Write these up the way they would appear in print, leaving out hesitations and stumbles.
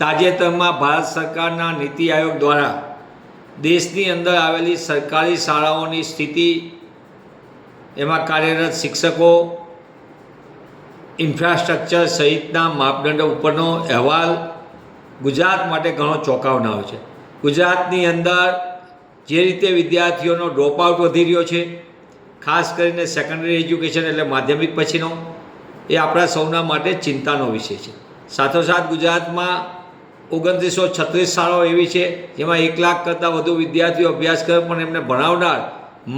તાજેતરમાં ભારત સરકારના નીતિ આયોગ દ્વારા દેશની અંદર આવેલી સરકારી શાળાઓની સ્થિતિ, એમાં કાર્યરત શિક્ષકો, ઇન્ફ્રાસ્ટ્રક્ચર સહિતના માપદંડો ઉપરનો અહેવાલ ગુજરાત માટે ઘણો ચોંકાવનારો છે. ગુજરાતની અંદર જે રીતે વિદ્યાર્થીઓનો ડ્રોપ આઉટ વધી રહ્યો છે, ખાસ કરીને સેકન્ડરી એજ્યુકેશન એટલે માધ્યમિક પછીનો, એ આપણા સૌના માટે ચિંતાનો વિષય છે. સાથોસાથ ગુજરાતમાં 2936 શાળાઓ એવી છે જેમાં 1 લાખ કરતાં વધુ વિદ્યાર્થીઓ અભ્યાસ કરે, પણ એમને ભણાવનાર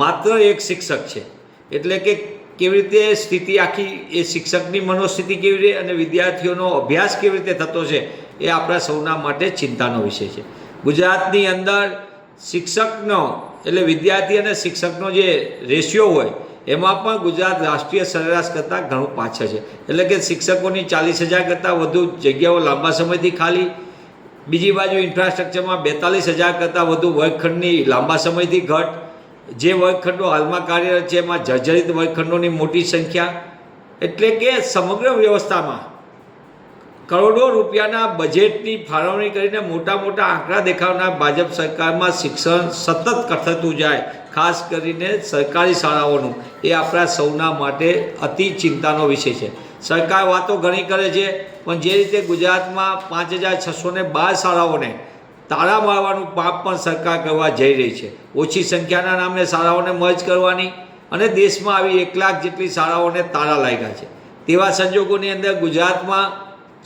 માત્ર એક શિક્ષક છે. એટલે કે કેવી રીતે સ્થિતિ આખી એ શિક્ષકની મનોસ્થિતિ કેવી રીતે અને વિદ્યાર્થીઓનો અભ્યાસ કેવી રીતે થતો છે એ આપણા સૌના માટે ચિંતાનો વિષય છે. ગુજરાતની અંદર શિક્ષકનો એટલે વિદ્યાર્થી અને શિક્ષકનો જે રેશિયો હોય એમાં પણ ગુજરાત રાષ્ટ્રીય સરેરાશ કરતાં ઘણું પાછળ છે. એટલે કે શિક્ષકોની 40,000 કરતાં વધુ જગ્યાઓ લાંબા સમયથી ખાલી, બીજી બાજુ ઇન્ફ્રાસ્ટ્રક્ચરમાં 42,000 કરતાં વધુ વર્ગખંડની લાંબા સમયથી ઘટ, જે વર્ગખંડો હાલમાં કાર્યરત છે એમાં જર્જરિત વર્ગખંડોની મોટી સંખ્યા. એટલે કે સમગ્ર વ્યવસ્થામાં કરોડો રૂપિયાના બજેટની ફાળવણી કરીને મોટા મોટા આંકડા દેખાડનાર ભાજપ સરકારમાં શિક્ષણ સતત કથળતું જાય, ખાસ કરીને સરકારી શાળાઓનું, એ આપણા સૌના માટે અતિ ચિંતાનો વિષય છે. સરકાર વાતો ઘણી કરે છે, પણ જે રીતે ગુજરાતમાં 5,612 શાળાઓને તાળા મારવાનું પાપ પણ સરકાર કરવા જઈ રહી છે. ઓછી સંખ્યાના નામે શાળાઓને મર્જ કરવાની અને દેશમાં આવી 1 લાખ જેટલી શાળાઓને તાળા લાગ્યા છે. તેવા સંજોગોની અંદર ગુજરાતમાં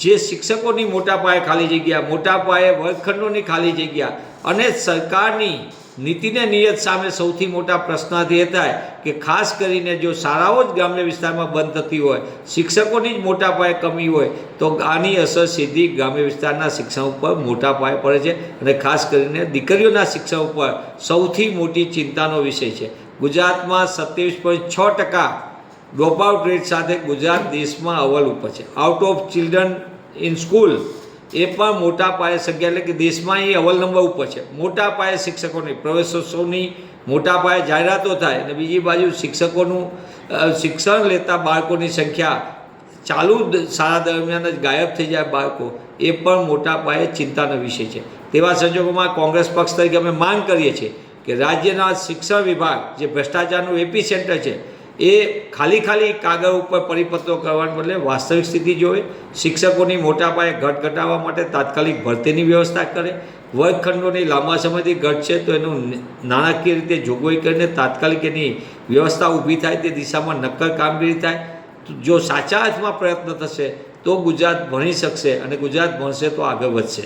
જે શિક્ષકોની મોટા પાયે ખાલી જગ્યા, મોટા પાયે વર્ગખંડોની ખાલી જગ્યા અને સરકારની નીતિને નિયત સામે સૌથી મોટા પ્રશ્નાર્થ એ થાય કે ખાસ કરીને જો શાળાઓ જ ગ્રામ્ય વિસ્તારમાં બંધ થતી હોય, શિક્ષકોની જ મોટા પાયે કમી હોય, તો આની અસર સીધી ગ્રામ્ય વિસ્તારના શિક્ષણ ઉપર મોટા પાયે પડે છે અને ખાસ કરીને દીકરીઓના શિક્ષણ ઉપર સૌથી મોટી ચિંતાનો વિષય છે. ગુજરાતમાં 27.6% ડ્રોપ આઉટ રેટ સાથે ગુજરાત દેશમાં અવ્વલ ઉપર છે. Out of children in school એ પણ મોટા પાયે સંખ્યા, એટલે કે દેશમાં એ અવ્વલ નંબર ઉપર છે. મોટા પાયે શિક્ષકોની પ્રવેશોત્સવની મોટા પાયે જાહેરાતો થાય અને બીજી બાજુ શિક્ષકોનું શિક્ષણ લેતા બાળકોની સંખ્યા ચાલુ શાળા દરમિયાન જ ગાયબ થઈ જાય બાળકો, એ પણ મોટા પાયે ચિંતાનો વિષય છે. તેવા સંજોગોમાં કોંગ્રેસ પક્ષ તરીકે અમે માંગ કરીએ છીએ કે રાજ્યના શિક્ષણ વિભાગ, જે ભ્રષ્ટાચારનું એપી સેન્ટર છે, એ ખાલી કાગળ ઉપર પરિપત્રો કરવાને બદલે વાસ્તવિક સ્થિતિ જોવે, શિક્ષકોની મોટા પાયે ઘટ ઘટાડવા માટે તાત્કાલિક ભરતીની વ્યવસ્થા કરે, વર્ગખંડોની લાંબા સમયથી ઘટ છે તો એનું નાણાકીય રીતે જોગવાઈ કરીને તાત્કાલિક એની વ્યવસ્થા ઊભી થાય, તે દિશામાં નક્કર કામગીરી થાય. જો સાચા અર્થમાં પ્રયત્ન થશે તો ગુજરાત ભણી શકશે અને ગુજરાત ભણશે તો આગળ વધશે.